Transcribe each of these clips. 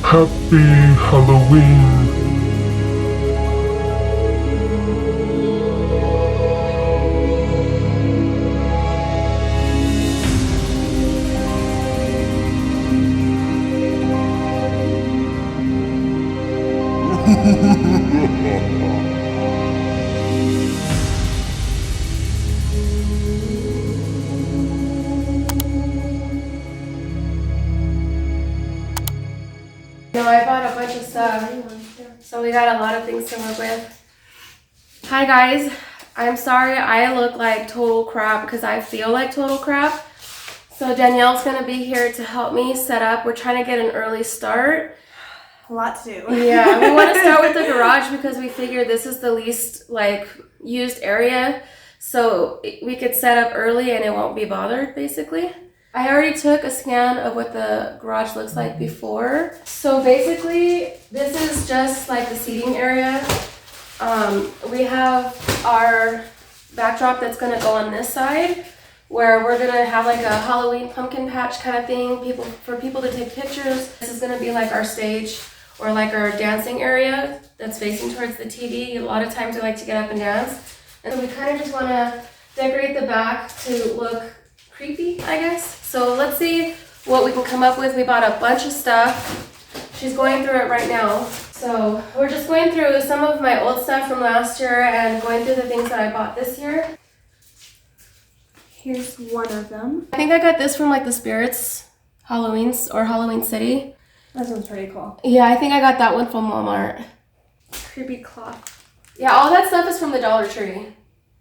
Happy Halloween. No, I bought a bunch of stuff, so we got a lot of things to work with. Hi guys, I'm sorry I look like total crap because I feel like total crap. So Danielle's gonna be here to help me set up. We're trying to get an early start. A lot to do. Yeah, we want to start with the garage because we figured this is the least used area, so we could set up early and it won't be bothered basically. I already took a scan of what the garage looks like before. So basically, this is just like the seating area. We have our backdrop that's gonna go on this side, where we're gonna have like a Halloween pumpkin patch kind of thing, for people to take pictures. This is gonna be like our stage or like our dancing area that's facing towards the TV. A lot of times we like to get up and dance. And we kind of just wanna decorate the back to look creepy, I guess. So let's see what we can come up with. We bought a bunch of stuff. She's going through it right now. So we're just going through some of my old stuff from last year and going through the things that I bought this year. Here's one of them. I think I got this from like the Spirits Halloween's or Halloween City. This one's pretty cool. Yeah, I think I got that one from Walmart. Creepy cloth. Yeah, all that stuff is from the Dollar Tree.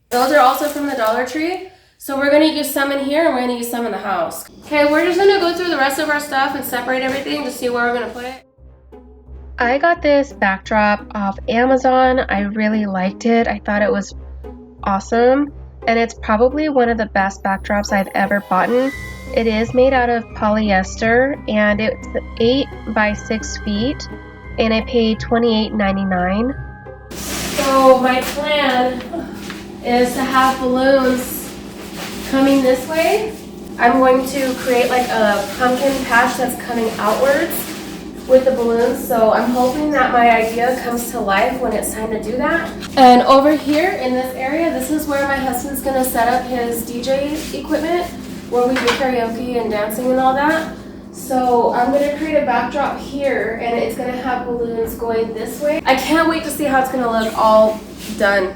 Those are also from the Dollar Tree. So we're gonna use some in here and we're gonna use some in the house. Okay, we're just gonna go through the rest of our stuff and separate everything to see where we're gonna put it. I got this backdrop off Amazon. I really liked it. I thought it was awesome. And it's probably one of the best backdrops I've ever bought. It is made out of polyester and it's 8 by 6 feet and I paid $28.99. So my plan is to have balloons coming this way. I'm going to create like a pumpkin patch that's coming outwards with the balloons. So I'm hoping that my idea comes to life when it's time to do that. And over here in this area, this is where my husband's gonna set up his DJ equipment where we do karaoke and dancing and all that. So I'm gonna create a backdrop here and it's gonna have balloons going this way. I can't wait to see how it's gonna look all done.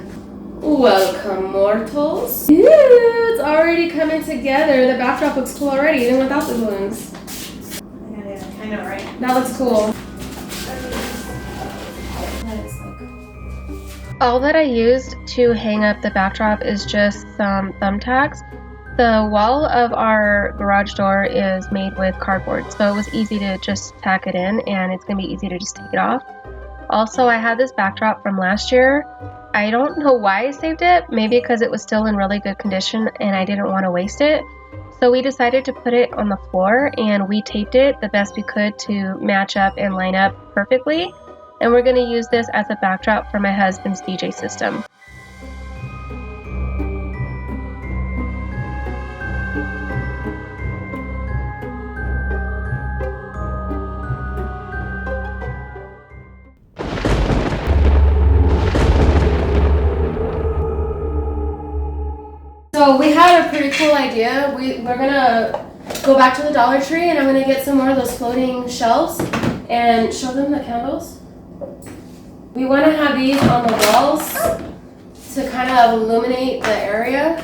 Welcome, mortals. Ew, it's already coming together. The backdrop looks cool already, even without the balloons. Yeah, I know, right? That looks cool. All that I used to hang up the backdrop is just some thumbtacks. The wall of our garage door is made with cardboard, so it was easy to just tack it in and it's gonna be easy to just take it off. Also, I had this backdrop from last year. I don't know why I saved it, maybe because it was still in really good condition and I didn't want to waste it. So we decided to put it on the floor and we taped it the best we could to match up and line up perfectly. And we're going to use this as a backdrop for my husband's DJ system. So we had a pretty cool idea. We're gonna go back to the Dollar Tree and I'm gonna get some more of those floating shelves and show them the candles. We want to have these on the walls to kind of illuminate the area.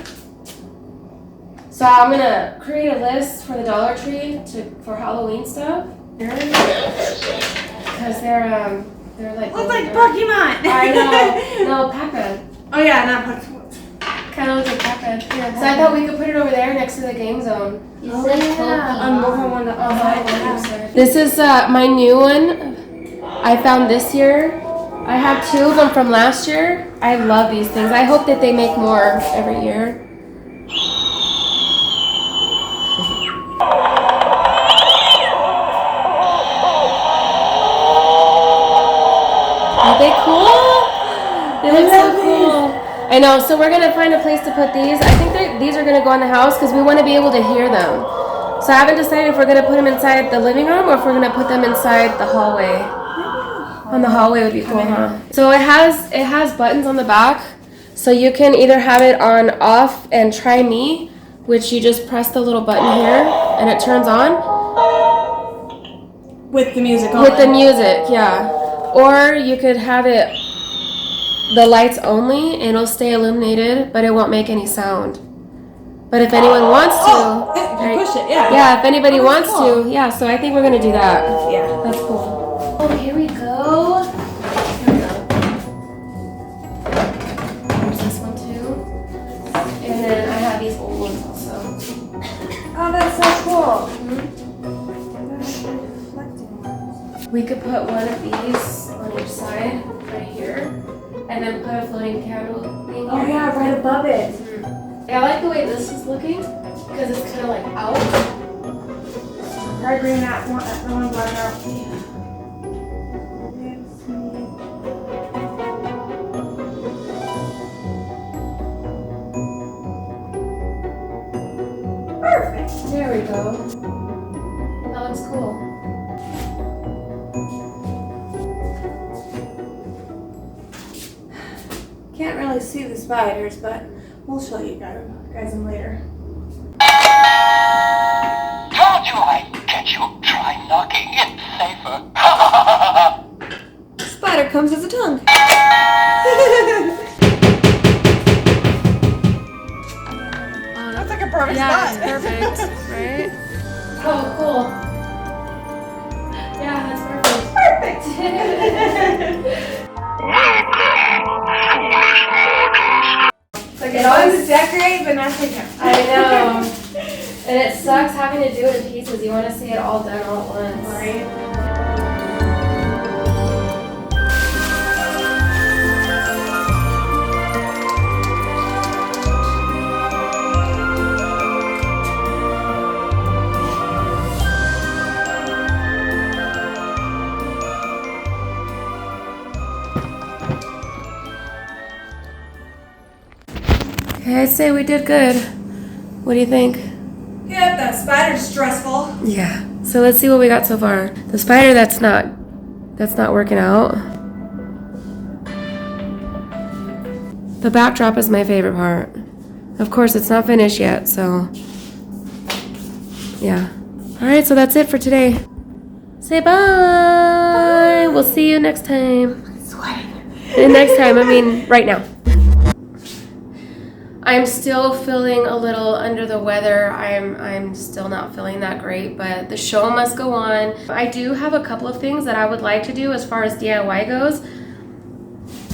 So I'm gonna create a list for the Dollar Tree for Halloween stuff. Because they're like Look like Pokemon! I know. No, Pac-Man. Oh yeah, not Pokemon. Kind of looks like Pac-Man. Yeah, so I thought we could put it over there next to the game zone. Oh yeah. This is my new one. I found this year. I have 2 of them from last year. I love these things. I hope that they make more every year. Are they cool? They look so cool. I know, so we're going to find a place to put these. I think these are going to go in the house because we want to be able to hear them. So I haven't decided if we're gonna put them inside the living room or if we're gonna put them inside the hallway. On the hallway would be cool, huh? So it has buttons on the back, so you can either have it on off and try me, which you just press the little button here and it turns on. With the music on. With the music, yeah. Or you could have it the lights only and it'll stay illuminated, but it won't make any sound. But if anyone wants to, you push it, yeah. Yeah, if anybody wants to, yeah. So I think we're gonna do that. Yeah. That's cool. Oh, here we go. Here we go. There's this one too. And then I have these old ones also. Oh, that's so cool. We could put one of these on each side, right here, and then put a floating candle thing Oh here. yeah, right above it. I like the way this is looking because it's kind of like out. Try bringing that one black out. Perfect. There we go. That looks cool. Can't really see the spiders, but we'll show you guys them later. Told you I'd get you. Try knocking. It's safer. Spider comes as a tongue. That's like a perfect Yeah, spot. it's perfect, right? Oh, cool. Yeah, that's perfect. Like it always decorate, but not take care. I know. And it sucks having to do it in pieces. You want to see it all done all at once. Right. Okay, I'd say we did good. What do you think? Yeah, that spider's stressful. Yeah. So let's see what we got so far. The spider that's not working out. The backdrop is my favorite part. Of course, it's not finished yet, so yeah. All right, so that's it for today. Say bye. We'll see you next time. And next time, I mean right now. I'm still feeling a little under the weather. I'm still not feeling that great, but the show must go on. I do have a couple of things that I would like to do as far as DIY goes.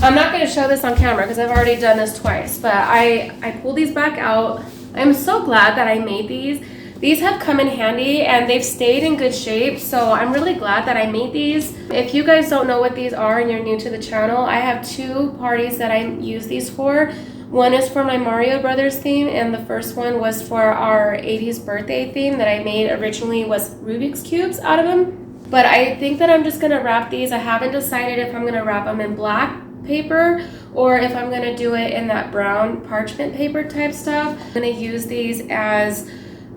I'm not going to show this on camera because I've already done this twice, but I pulled these back out. I'm so glad that I made these. These have come in handy and they've stayed in good shape, so I'm really glad that I made these. If you guys don't know what these are and you're new to the channel, I have two parties that I use these for. One is for my Mario Brothers theme, and the first one was for our 80s birthday theme that I made originally was Rubik's Cubes out of them. But I think that I'm just gonna wrap these. I haven't decided if I'm gonna wrap them in black paper or if I'm gonna do it in that brown parchment paper type stuff. I'm gonna use these as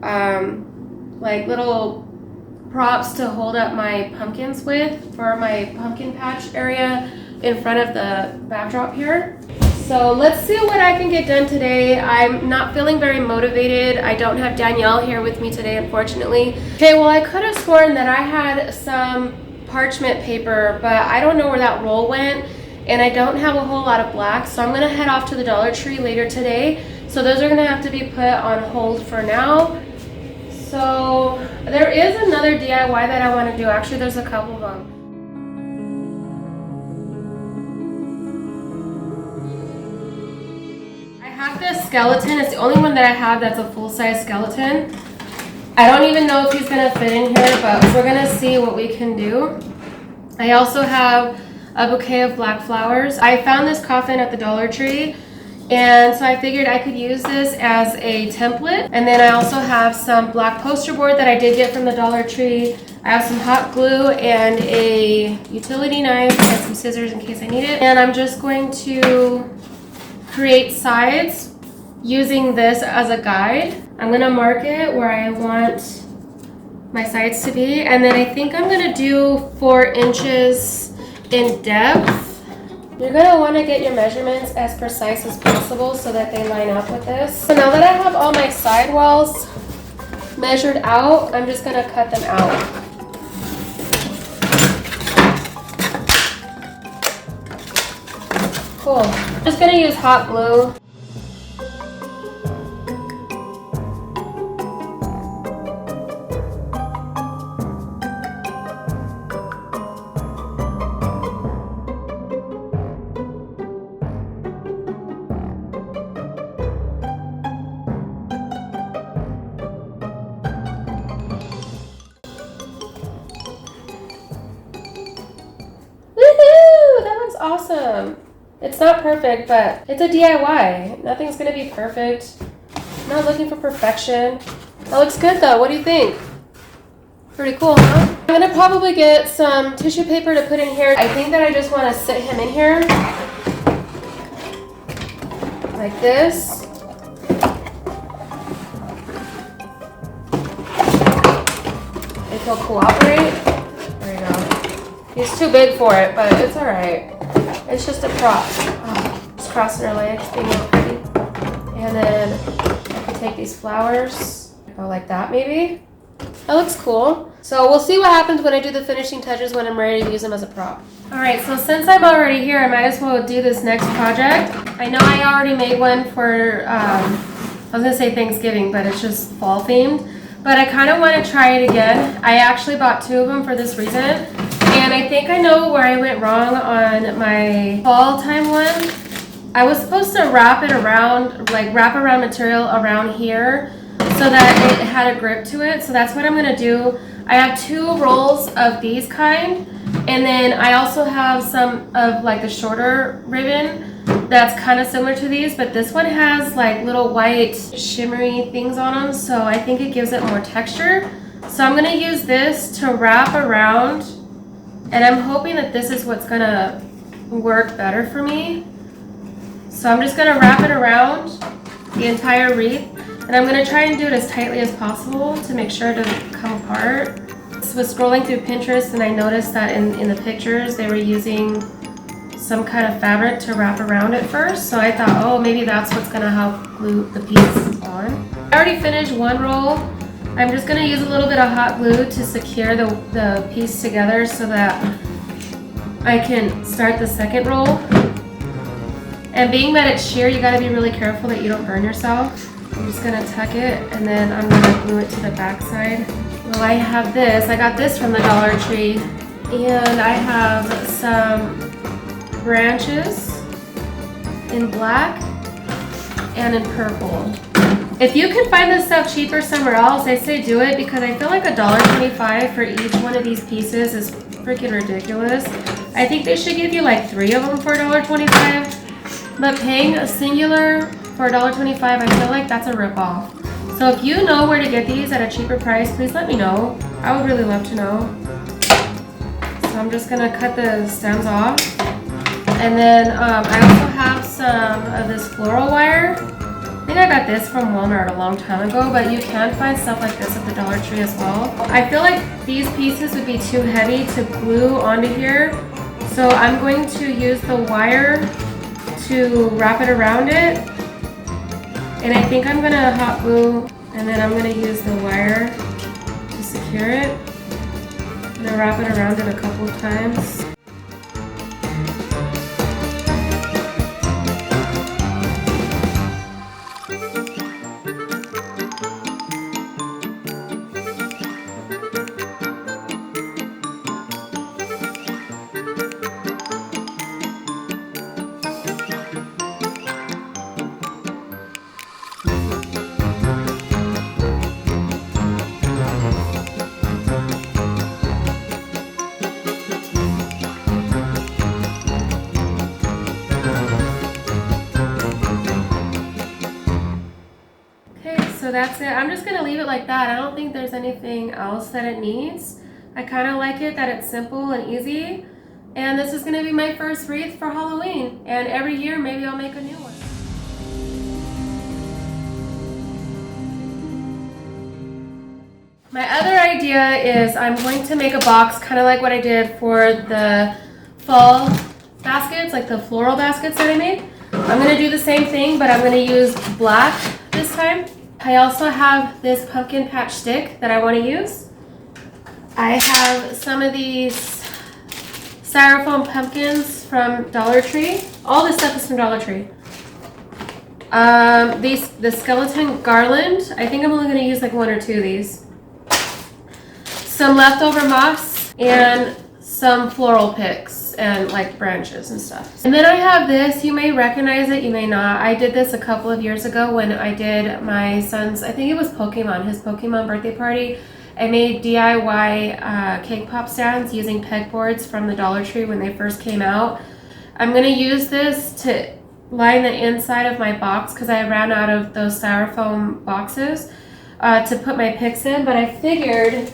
like little props to hold up my pumpkins with for my pumpkin patch area in front of the backdrop here. So let's see what I can get done today. I'm not feeling very motivated. I don't have Danielle here with me today, unfortunately. Okay, well, I could have sworn that I had some parchment paper, but I don't know where that roll went, and I don't have a whole lot of black, so I'm gonna head off to the Dollar Tree later today. So those are gonna have to be put on hold for now. So there is another DIY that I wanna do. Actually, there's a couple of them. I have this skeleton. It's the only one that I have that's a full-size skeleton. I don't even know if he's gonna fit in here, but we're gonna see what we can do. I also have a bouquet of black flowers. I found this coffin at the Dollar Tree, and so I figured I could use this as a template. And then I also have some black poster board that I did get from the Dollar Tree. I have some hot glue and a utility knife and some scissors in case I need it. And I'm just going to create sides using this as a guide. I'm gonna mark it where I want my sides to be. And then I think I'm gonna do 4 inches in depth. You're gonna wanna get your measurements as precise as possible so that they line up with this. So now that I have all my side walls measured out, I'm just gonna cut them out. Cool. I'm just gonna use hot glue. Awesome. It's not perfect, but it's a DIY. Nothing's gonna be perfect. I'm not looking for perfection. That looks good though. What do you think? Pretty cool, huh? I'm gonna probably get some tissue paper to put in here. I think that I just want to sit him in here like this. If he'll cooperate. There you go. He's too big for it, but it's all right. It's just a prop. Oh, just crossing her legs, being real pretty. And then I can take these flowers, go like that maybe. That looks cool. So we'll see what happens when I do the finishing touches when I'm ready to use them as a prop. All right, so since I'm already here, I might as well do this next project. I know I already made one for, I was gonna say Thanksgiving, but it's just fall themed. But I kind of want to try it again. I actually bought 2 of them for this reason. And I think I know where I went wrong on my fall time one. I was supposed to wrap it around, like wrap around material around here so that it had a grip to it. So that's what I'm gonna do. I have 2 rolls of these kind. And then I also have some of like the shorter ribbon that's kind of similar to these, but this one has like little white shimmery things on them. So I think it gives it more texture. So I'm gonna use this to wrap around. And I'm hoping that this is what's gonna work better for me. So I'm just gonna wrap it around the entire wreath. And I'm gonna try and do it as tightly as possible to make sure it doesn't come apart. I was scrolling through Pinterest and I noticed that in the pictures they were using some kind of fabric to wrap around it first. So I thought, oh, maybe that's what's gonna help glue the piece on. I already finished 1 roll. I'm just going to use a little bit of hot glue to secure the piece together so that I can start the second roll. And being that it's sheer, you got to be really careful that you don't burn yourself. I'm just going to tuck it and then I'm going to glue it to the back side. Well, I have this. I got this from the Dollar Tree. And I have some branches in black and in purple. If you can find this stuff cheaper somewhere else, I say do it because I feel like $1.25 for each one of these pieces is freaking ridiculous. I think they should give you like 3 of them for $1.25. But paying a singular for $1.25, I feel like that's a ripoff. So if you know where to get these at a cheaper price, please let me know. I would really love to know. So I'm just gonna cut the stems off. And then I also have some of this floral wire. I think I got this from Walmart a long time ago, but you can find stuff like this at the Dollar Tree as well. I feel like these pieces would be too heavy to glue onto here, so I'm going to use the wire to wrap it around it. And I think I'm gonna hot glue, and then I'm gonna use the wire to secure it. I'm gonna wrap it around it a couple of times. So that's it. I'm just gonna leave it like that. I don't think there's anything else that it needs. I kind of like it that it's simple and easy. And this is gonna be my first wreath for Halloween. And every year, maybe I'll make a new one. My other idea idea is I'm going to make a box kind of like what I did for the fall baskets, like the floral baskets that I made. I'm going to do the same thing, but I'm going to use black this time. I also have this pumpkin patch stick that I want to use. I have some of these styrofoam pumpkins from Dollar Tree. All this stuff is from Dollar Tree. The skeleton garland. I think I'm only going to use like 1 or 2 of these. Some leftover moss and some floral picks and like branches and stuff. And then I have this. You may recognize it, you may not. I did this a couple of years ago when I did my son's, I think it was Pokemon, his Pokemon birthday party. I made DIY cake pop stands using pegboards from the Dollar Tree when they first came out. I'm going to use this to line the inside of my box because I ran out of those styrofoam boxes to put my picks in, but I figured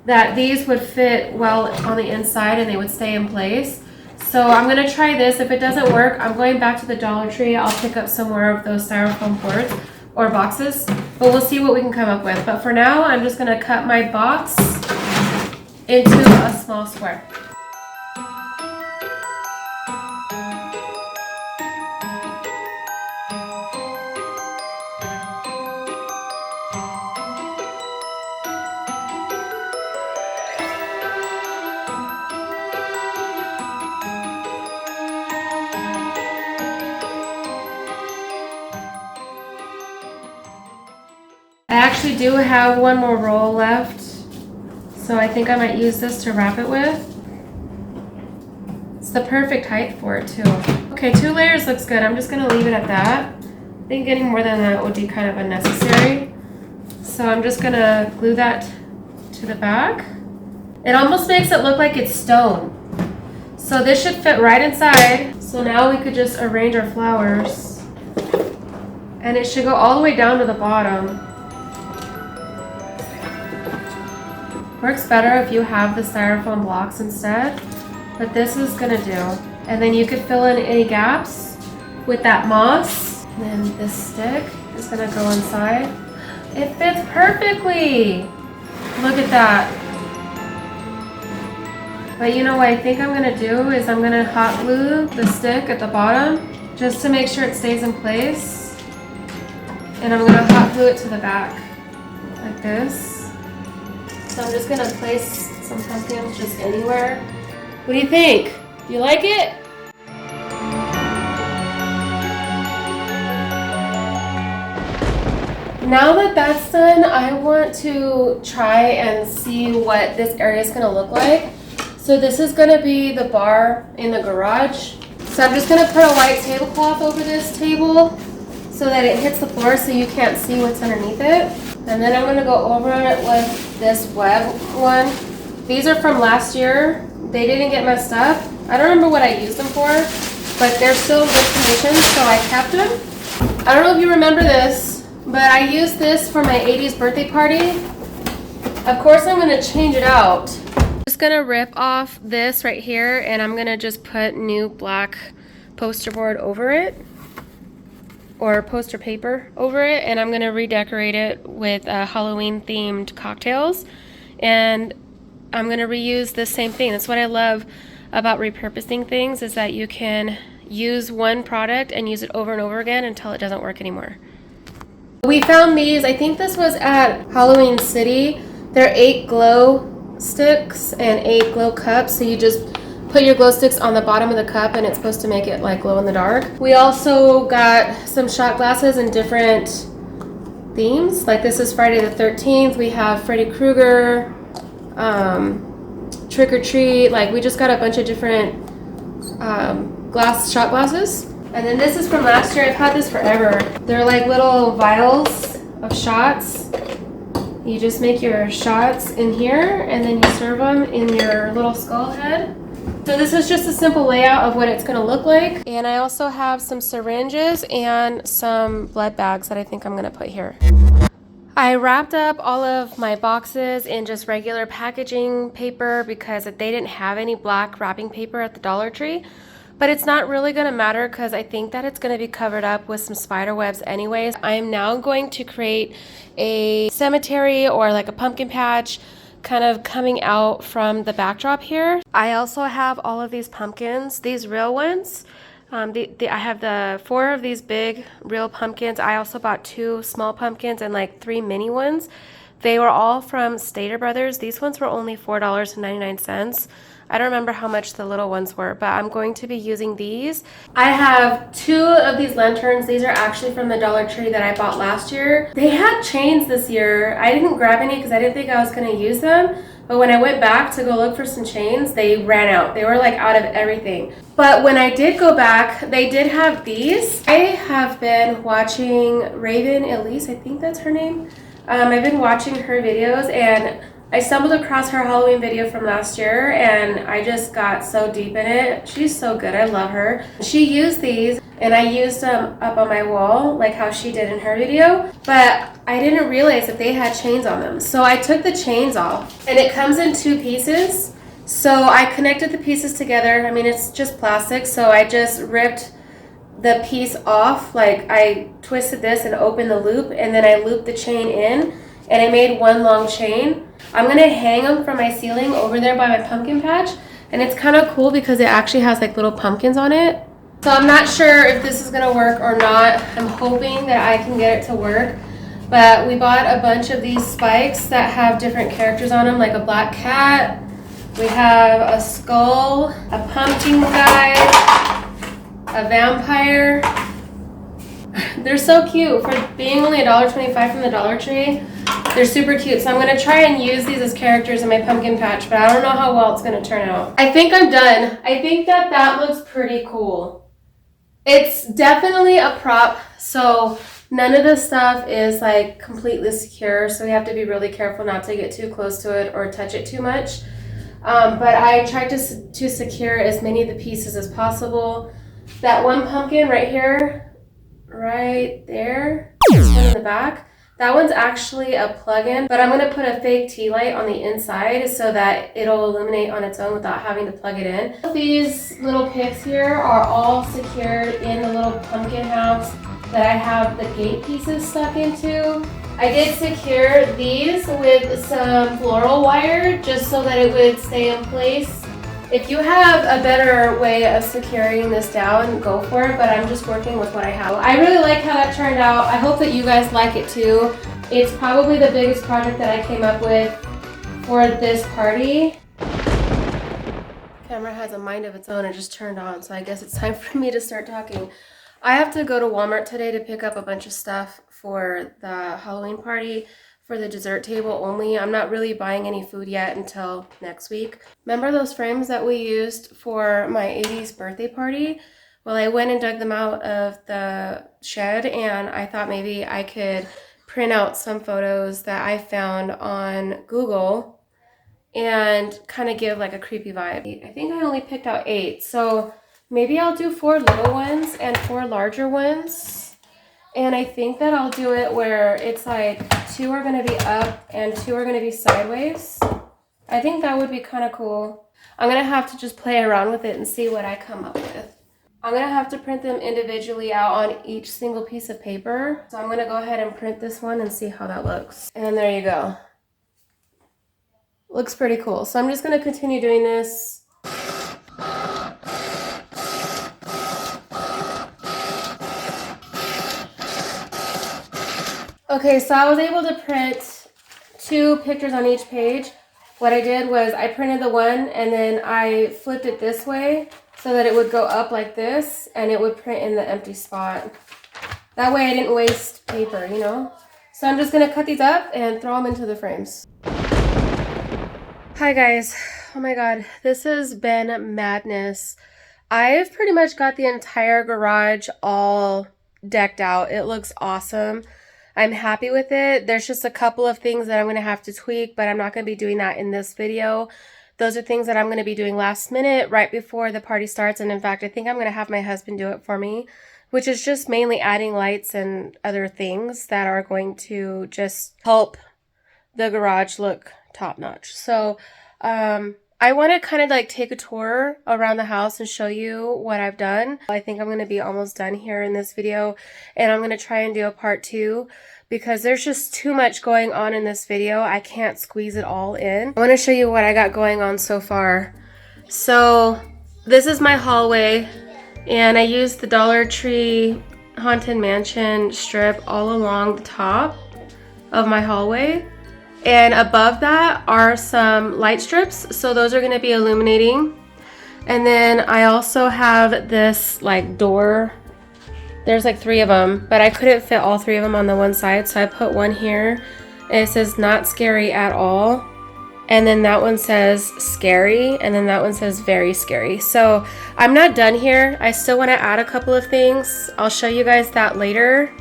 that these would fit well on the inside and they would stay in place. So I'm going to try this. If it doesn't work, I'm going back to the Dollar Tree. I'll pick up some more of those styrofoam boards or boxes, but we'll see what we can come up with. But for now, I'm just going to cut my box into a small square. I actually do have 1 more roll left, so I think I might use this to wrap it with. It's the perfect height for it too. Okay, 2 layers looks good. I'm just gonna leave it at that. I think any more than that would be kind of unnecessary. So I'm just gonna glue that to the back. It almost makes it look like it's stone. So this should fit right inside. So now we could just arrange our flowers. And it should go all the way down to the bottom. Works better if you have the styrofoam blocks instead, but this is gonna do. And then you could fill in any gaps with that moss. And then this stick is gonna go inside. It fits perfectly. Look at that. But you know what I think I'm gonna do is I'm gonna hot glue the stick at the bottom just to make sure it stays in place. And I'm gonna hot glue it to the back like this. So I'm just gonna place some pumpkins just anywhere. What do you think? You like it? Now that that's done, I want to try and see what this area is gonna look like. So this is gonna be the bar in the garage. So I'm just gonna put a white tablecloth over this table so that it hits the floor so you can't see what's underneath it. And then I'm going to go over it with this web one. These are from last year. They didn't get messed up. I don't remember what I used them for, but they're still in good condition, so I kept them. I don't know if you remember this, but I used this for my 80s birthday party. Of course, I'm going to change it out. I'm just going to rip off this right here, and I'm going to just put new black poster board over it. Or poster paper over it, and I'm gonna redecorate it with Halloween themed cocktails, and I'm gonna reuse the same thing. That's what I love about repurposing things, is that you can use one product and use it over and over again until it doesn't work anymore. We found these, I think this was at Halloween City. They're 8 glow sticks and 8 glow cups, so you just put your glow sticks on the bottom of the cup and it's supposed to make it like glow in the dark. We also got some shot glasses in different themes. Like this is Friday the 13th. We have Freddy Krueger, Trick or Treat. Like we just got a bunch of different shot glasses. And then this is from last year. I've had this forever. They're like little vials of shots. You just make your shots in here and then you serve them in your little skull head. So this is just a simple layout of what it's going to look like. And I also have some syringes and some blood bags that I think I'm going to put here. I wrapped up all of my boxes in just regular packaging paper because they didn't have any black wrapping paper at the Dollar Tree. But it's not really going to matter because I think that it's going to be covered up with some spider webs anyways. I am now going to create a cemetery or like a pumpkin patch kind of coming out from the backdrop here. I also have all of these pumpkins, these real ones. I have the 4 of these big real pumpkins. I also bought 2 small pumpkins and like 3 mini ones. They were all from Stater Brothers. These ones were only $4.99. I don't remember how much the little ones were, but I'm going to be using these. I have 2 of these lanterns. These are actually from the Dollar Tree that I bought last year. They had chains this year. I didn't grab any because I didn't think I was going to use them. But when I went back to go look for some chains, they ran out. They were like out of everything. But when I did go back, they did have these. I have been watching Raven Elise, I think that's her name. I've been watching her videos and I stumbled across her Halloween video from last year and I just got so deep in it. She's so good. I love her. She used these and I used them up on my wall like how she did in her video, but I didn't realize that they had chains on them. So I took the chains off and it comes in 2 pieces. So I connected the pieces together. I mean, it's just plastic. So I just ripped the piece off. Like I twisted this and opened the loop and then I looped the chain in and I made one long chain. I'm gonna hang them from my ceiling over there by my pumpkin patch, and it's kind of cool because it actually has like little pumpkins on it. So I'm not sure if this is gonna work or not. I'm hoping that I can get it to work. But we bought a bunch of these spikes that have different characters on them, like a black cat. We have a skull, a pumpkin guy, a vampire. They're so cute. For being only $1.25 from the Dollar Tree, they're super cute. So I'm going to try and use these as characters in my pumpkin patch, but I don't know how well it's going to turn out. I think I'm done. I think that looks pretty cool. It's definitely a prop, so none of this stuff is like completely secure, so we have to be really careful not to get too close to it or touch it too much. But I tried to secure as many of the pieces as possible. That one pumpkin right here, right there, this one in the back, that one's actually a plug-in, but I'm going to put a fake tea light on the inside so that it'll illuminate on its own without having to plug it in. These little picks here are all secured in the little pumpkin house that I have the gate pieces stuck into. I did secure these with some floral wire just so that it would stay in place. If you have a better way of securing this down, go for it, but I'm just working with what I have. I really like how that turned out. I hope that you guys like it too. It's probably the biggest project that I came up with for this party. Camera has a mind of its own. It just turned on, so I guess it's time for me to start talking. I have to go to Walmart today to pick up a bunch of stuff for the Halloween party. For the dessert table only. I'm not really buying any food yet until next week. Remember those frames that we used for my 80s birthday party? Well, I went and dug them out of the shed and I thought maybe I could print out some photos that I found on Google and kind of give like a creepy vibe. I think I only picked out 8, so maybe I'll do 4 little ones and 4 larger ones. And I think that I'll do it where it's like 2 are going to be up and 2 are going to be sideways. I think that would be kind of cool. I'm going to have to just play around with it and see what I come up with. I'm going to have to print them individually out on each single piece of paper. So I'm going to go ahead and print this one and see how that looks. And there you go. Looks pretty cool. So I'm just going to continue doing this. Okay, so I was able to print 2 pictures on each page. What I did was I printed the one and then I flipped it this way so that it would go up like this and it would print in the empty spot. That way I didn't waste paper, you know? So I'm just going to cut these up and throw them into the frames. Hi guys. Oh my god, this has been madness. I've pretty much got the entire garage all decked out. It looks awesome. I'm happy with it. There's just a couple of things that I'm going to have to tweak, but I'm not going to be doing that in this video. Those are things that I'm going to be doing last minute, right before the party starts. And in fact, I think I'm going to have my husband do it for me, which is just mainly adding lights and other things that are going to just help the garage look top notch. So, I want to kind of like take a tour around the house and show you what I've done. I think I'm going to be almost done here in this video and I'm going to try and do a part 2. because there's just too much going on in this video. I can't squeeze it all in. I want to show you what I got going on so far. So this is my hallway, and I used the Dollar Tree Haunted Mansion strip all along the top of my hallway. And above that are some light strips, so those are going to be illuminating. And then I also have this like door. There's like 3 of them, but I couldn't fit all 3 of them on the one side, so I put one here. And it says not scary at all. And then that one says scary, and then that one says very scary. So I'm not done here. I still want to add a couple of things. I'll show you guys that later.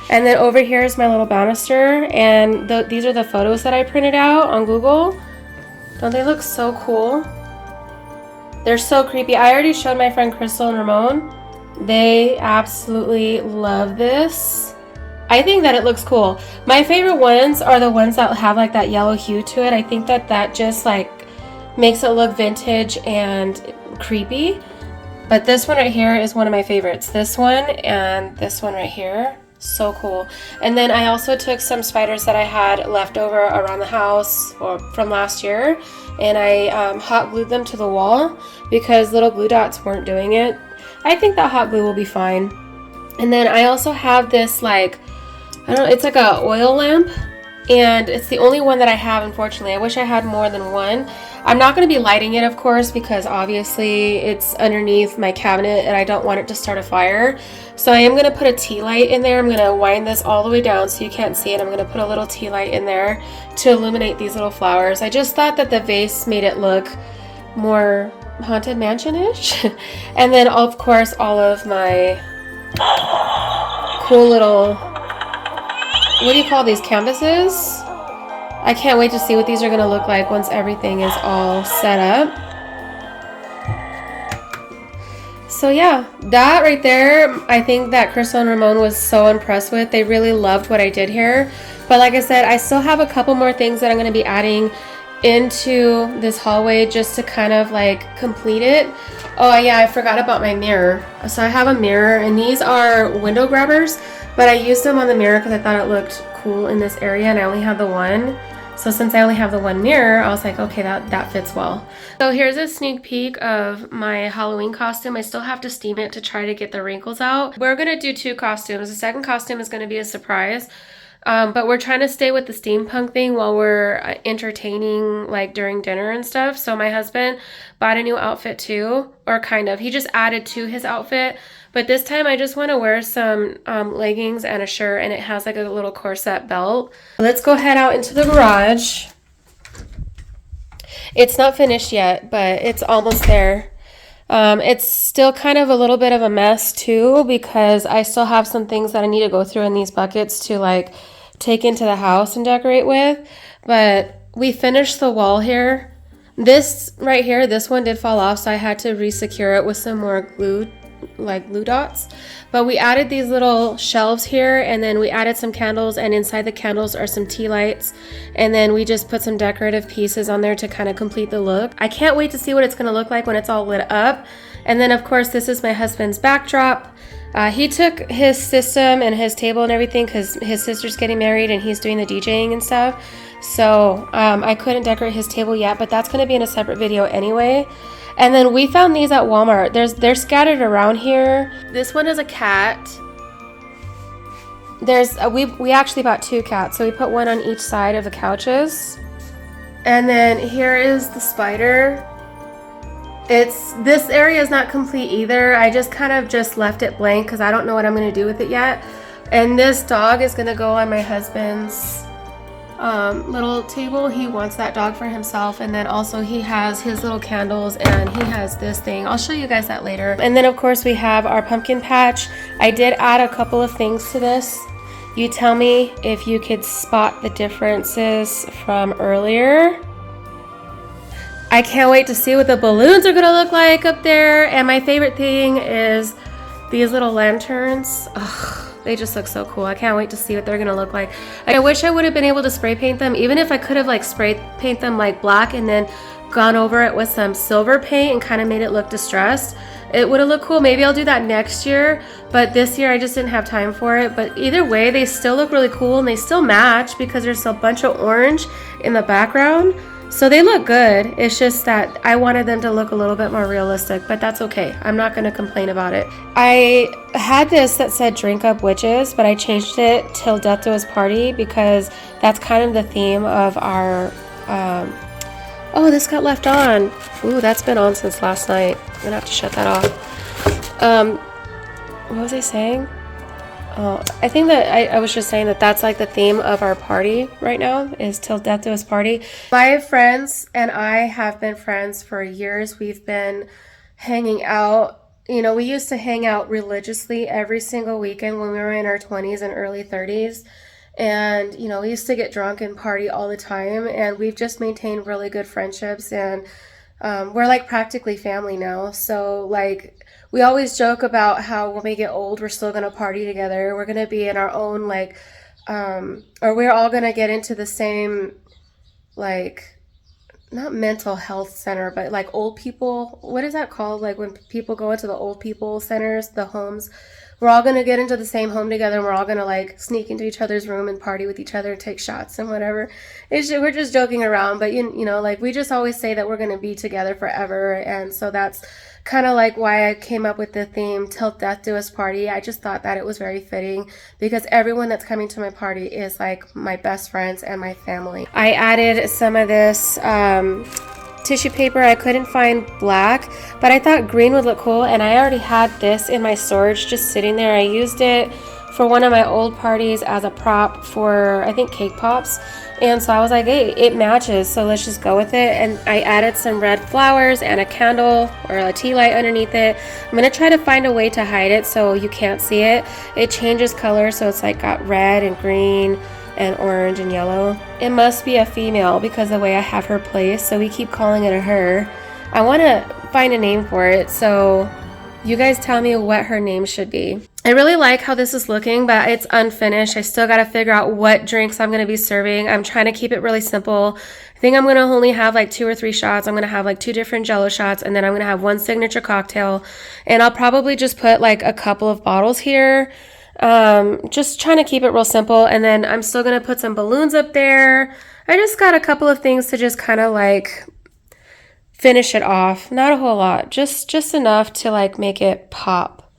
And then over here is my little banister, and these are the photos that I printed out on Google. Don't they look so cool? They're so creepy. I already showed my friend Crystal and Ramon. They absolutely love this. I think that it looks cool. My favorite ones are the ones that have like that yellow hue to it. I think that just like makes it look vintage and creepy. But this one right here is one of my favorites. This one and this one right here. So cool. And then I also took some spiders that I had left over around the house or from last year, and I hot glued them to the wall because little glue dots weren't doing it. I think that hot glue will be fine. And then I also have this like, I don't know, it's like a oil lamp, and it's the only one that I have, unfortunately. I wish I had more than one. I'm not going to be lighting it, of course, because obviously it's underneath my cabinet and I don't want it to start a fire. So I am going to put a tea light in there. I'm going to wind this all the way down so you can't see it. I'm going to put a little tea light in there to illuminate these little flowers. I just thought that the vase made it look more Haunted Mansion-ish. And then, of course, all of my cool little, what do you call these, canvases? I can't wait to see what these are going to look like once everything is all set up. So yeah, that right there, I think that Crystal and Ramon was so impressed with. They really loved what I did here. But like I said, I still have a couple more things that I'm going to be adding into this hallway just to kind of like complete it. Oh yeah, I forgot about my mirror. So I have a mirror, and these are window grabbers, but I used them on the mirror because I thought it looked cool in this area, and I only have the one. So since I only have the one mirror, I was like, okay, that fits well. So here's a sneak peek of my Halloween costume. I still have to steam it to try to get the wrinkles out. We're gonna do 2 costumes. The second costume is gonna be a surprise. But we're trying to stay with the steampunk thing while we're entertaining like during dinner and stuff. So my husband bought a new outfit too, or kind of. He just added to his outfit. But this time I just want to wear some leggings and a shirt, and it has like a little corset belt. Let's go head out into the garage. It's not finished yet, but it's almost there. It's still kind of a little bit of a mess too, because I still have some things that I need to go through in these buckets to like take into the house and decorate with. But we finished the wall here. This right here, this one did fall off, so I had to re-secure it with some more glue dots. But we added these little shelves here, and then we added some candles, and inside the candles are some tea lights, and then we just put some decorative pieces on there to kind of complete the look. I can't wait to see what it's going to look like when it's all lit up. And then of course this is my husband's backdrop. He took his system and his table and everything because his sister's getting married and he's doing the DJing and stuff. So I couldn't decorate his table yet, but that's going to be in a separate video anyway. And then we found these at Walmart. They're scattered around here. This one is a cat. We actually bought 2 cats, so we put one on each side of the couches. And then here is the spider. This area is not complete either. I just kind of just left it blank because I don't know what I'm going to do with it yet. And this dog is going to go on my husband's little table. He wants that dog for himself, and then also he has his little candles, and he has this thing. I'll show you guys that later. And then of course we have our pumpkin patch. I did add a couple of things to this. You tell me if you could spot the differences from earlier. I can't wait to see what the balloons are gonna look like up there. And my favorite thing is these little lanterns. Ugh. They just look so cool. I can't wait to see what they're gonna look like. I wish I would have been able to spray paint them, even if I could have like spray paint them like black and then gone over it with some silver paint and kind of made it look distressed. It would have looked cool. Maybe I'll do that next year, but this year I just didn't have time for it. But either way, they still look really cool and they still match because there's a bunch of orange in the background. So they look good. It's just that I wanted them to look a little bit more realistic, but that's okay. I'm not going to complain about it. I had this that said drink up witches, but I changed it till death do us party because that's kind of the theme of our oh, this got left on. Ooh, that's been on since last night. I'm gonna have to shut that off. What was I saying? Oh, I think that I was just saying that that's like the theme of our party right now is till death do us party. My friends and I have been friends for years. We've been hanging out. You know, we used to hang out religiously every single weekend when we were in our 20s and early 30s. And, you know, we used to get drunk and party all the time, and we've just maintained really good friendships, and we're like practically family now. So like we always joke about how when we get old, we're still going to party together. We're going to be in our own like, or we're all going to get into the same, like, not mental health center, but like old people, what is that called? Like when people go into the old people centers, the homes, we're all going to get into the same home together and we're all going to like sneak into each other's room and party with each other and take shots and whatever. We're just joking around, but you know, like we just always say that we're going to be together forever. And so that's kind of like why I came up with the theme till death do us party. I just thought that it was very fitting because everyone that's coming to my party is like my best friends and my family. I added some of this tissue paper. I couldn't find black, but I thought green would look cool, and I already had this in my storage just sitting there. I used it for one of my old parties as a prop for, I think, cake pops, and so I was like, hey, it matches, so let's just go with it. And I added some red flowers and a candle or a tea light underneath it. I'm gonna try to find a way to hide it so you can't see it. It changes color, so it's like got red and green and orange and yellow. It must be a female because the way I have her placed, so we keep calling it a her. I want to find a name for it, so you guys tell me what her name should be. I really like how this is looking, but it's unfinished. I still got to figure out what drinks I'm going to be serving. I'm trying to keep it really simple. I think I'm going to only have like 2 or 3 shots. I'm going to have like 2 different Jello shots, and then I'm going to have 1 signature cocktail, and I'll probably just put like a couple of bottles here. Just trying to keep it real simple. And then I'm still going to put some balloons up there. I just got a couple of things to just kind of like finish it off. Not a whole lot, just enough to like make it pop.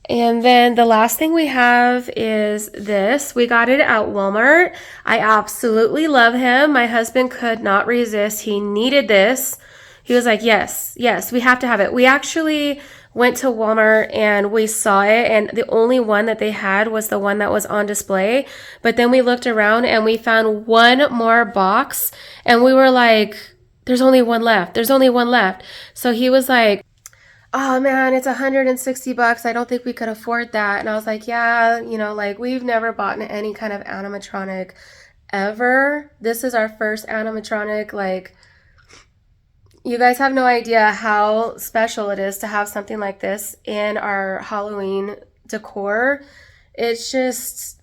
And then the last thing we have is this. We got it at Walmart. I absolutely love him. My husband could not resist. He needed this. He was like, yes, we have to have it. We actually went to Walmart and we saw it, and the only one that they had was the one that was on display. But then we looked around and we found one more box, and we were like, there's only one left. There's only one left. So he was like, oh man, it's $160. I don't think we could afford that. And I was like, yeah, you know, like we've never bought any kind of animatronic ever. This is our first animatronic. Like, you guys have no idea how special it is to have something like this in our Halloween decor. It's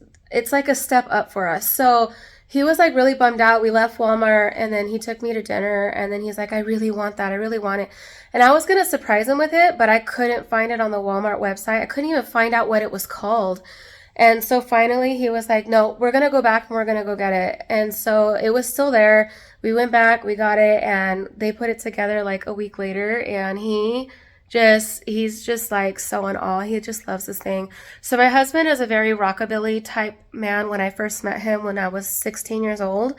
like a step up for us. So he was like really bummed out. We left Walmart and then he took me to dinner, and then he's like, I really want that. I really want it. And I was going to surprise him with it, but I couldn't find it on the Walmart website. I couldn't even find out what it was called. And so finally he was like, no, we're going to go back and we're going to go get it. And so it was still there. We went back, we got it, and they put it together like a week later, and he's just like so in awe. He just loves this thing. So my husband is a very rockabilly type man. When I first met him when I was 16 years old,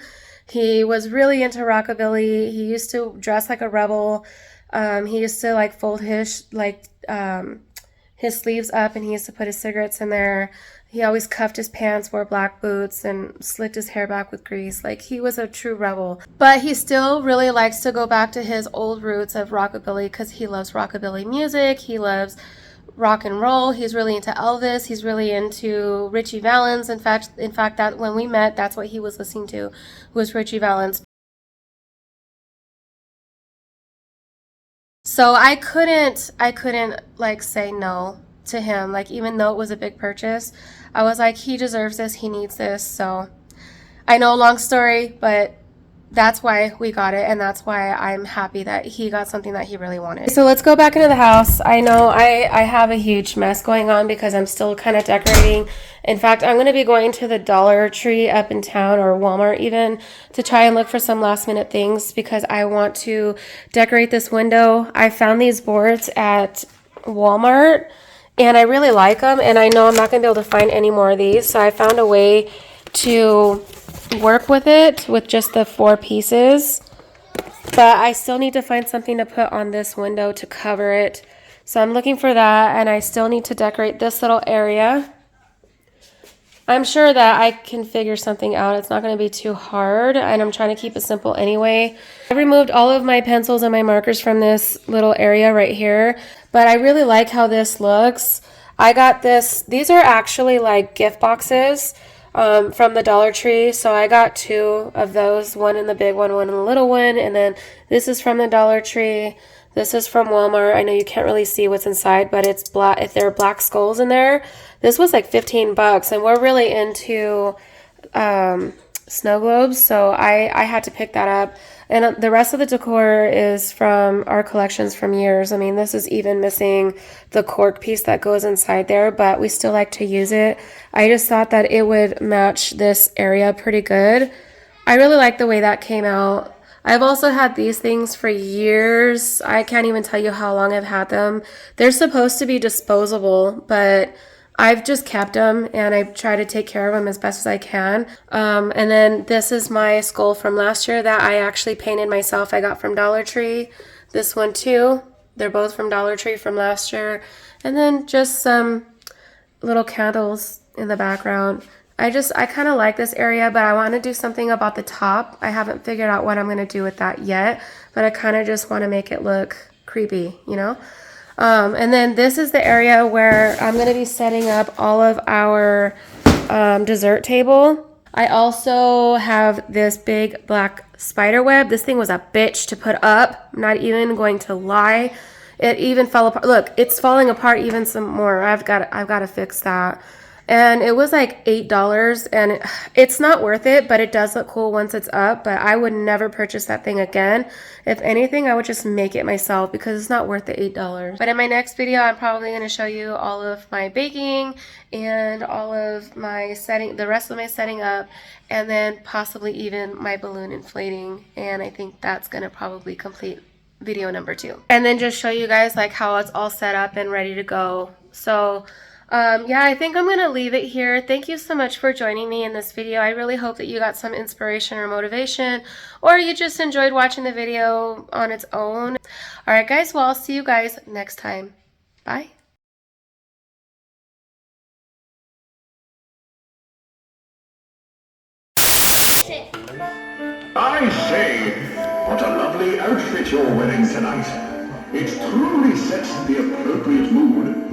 he was really into rockabilly. He used to dress like a rebel. He used to like fold his sleeves up, and he used to put his cigarettes in there. He always cuffed his pants, wore black boots, and slicked his hair back with grease. Like, he was a true rebel. But he still really likes to go back to his old roots of rockabilly because he loves rockabilly music. He loves rock and roll. He's really into Elvis. He's really into Richie Valens. In fact, that when we met, that's what he was listening to, was Richie Valens. So I couldn't like say no to him, like, even though it was a big purchase. I was like, he deserves this, he needs this. So I know, long story, but that's why we got it, and that's why I'm happy that he got something that he really wanted. So let's go back into the house. I know I have a huge mess going on because I'm still kind of decorating. In fact, I'm going to be going to the Dollar Tree up in town, or Walmart even, to try and look for some last minute things because I want to decorate this window. I found these boards at Walmart and I really like them, and I know I'm not going to be able to find any more of these, so I found a way to work with it with just the 4 pieces, but I still need to find something to put on this window to cover it. So I'm looking for that, and I still need to decorate this little area. I'm sure that I can figure something out. It's not going to be too hard, and I'm trying to keep it simple anyway. I removed all of my pencils and my markers from this little area right here, but I really like how this looks. I got this. These are actually like gift boxes from the Dollar Tree. So I got 2 of those, one in the big one, one in the little one. And then this is from the Dollar Tree. This is from Walmart. I know you can't really see what's inside, but it's black. If there are black skulls in there, this was like $15, and we're really into snow globes, so I had to pick that up. And the rest of the decor is from our collections from years. I mean, this is even missing the cork piece that goes inside there, but we still like to use it. I just thought that it would match this area pretty good. I really like the way that came out. I've also had these things for years. I can't even tell you how long I've had them. They're supposed to be disposable, but I've just kept them, and I try to take care of them as best as I can. And then this is my skull from last year that I actually painted myself. I got from Dollar Tree. This one too. They're both from Dollar Tree from last year. And then just some little candles in the background. I kind of like this area, but I want to do something about the top. I haven't figured out what I'm going to do with that yet, but I kind of just want to make it look creepy, you know? And then this is the area where I'm going to be setting up all of our dessert table. I also have this big black spider web. This thing was a bitch to put up. I'm not even going to lie. It even fell apart. Look, it's falling apart even some more. I've got to fix that. And it was like $8, and it's not worth it, but it does look cool once it's up. But I would never purchase that thing again. If anything, I would just make it myself because it's not worth the $8. But in my next video, I'm probably going to show you all of my baking and all of my the rest of my setting up, and then possibly even my balloon inflating. And I think that's going to probably complete video number 2. And then just show you guys like how it's all set up and ready to go. So yeah, I think I'm going to leave it here. Thank you so much for joining me in this video. I really hope that you got some inspiration or motivation, or you just enjoyed watching the video on its own. All right, guys. Well, I'll see you guys next time. Bye. I say, what a lovely outfit you're wearing tonight. It truly sets the appropriate mood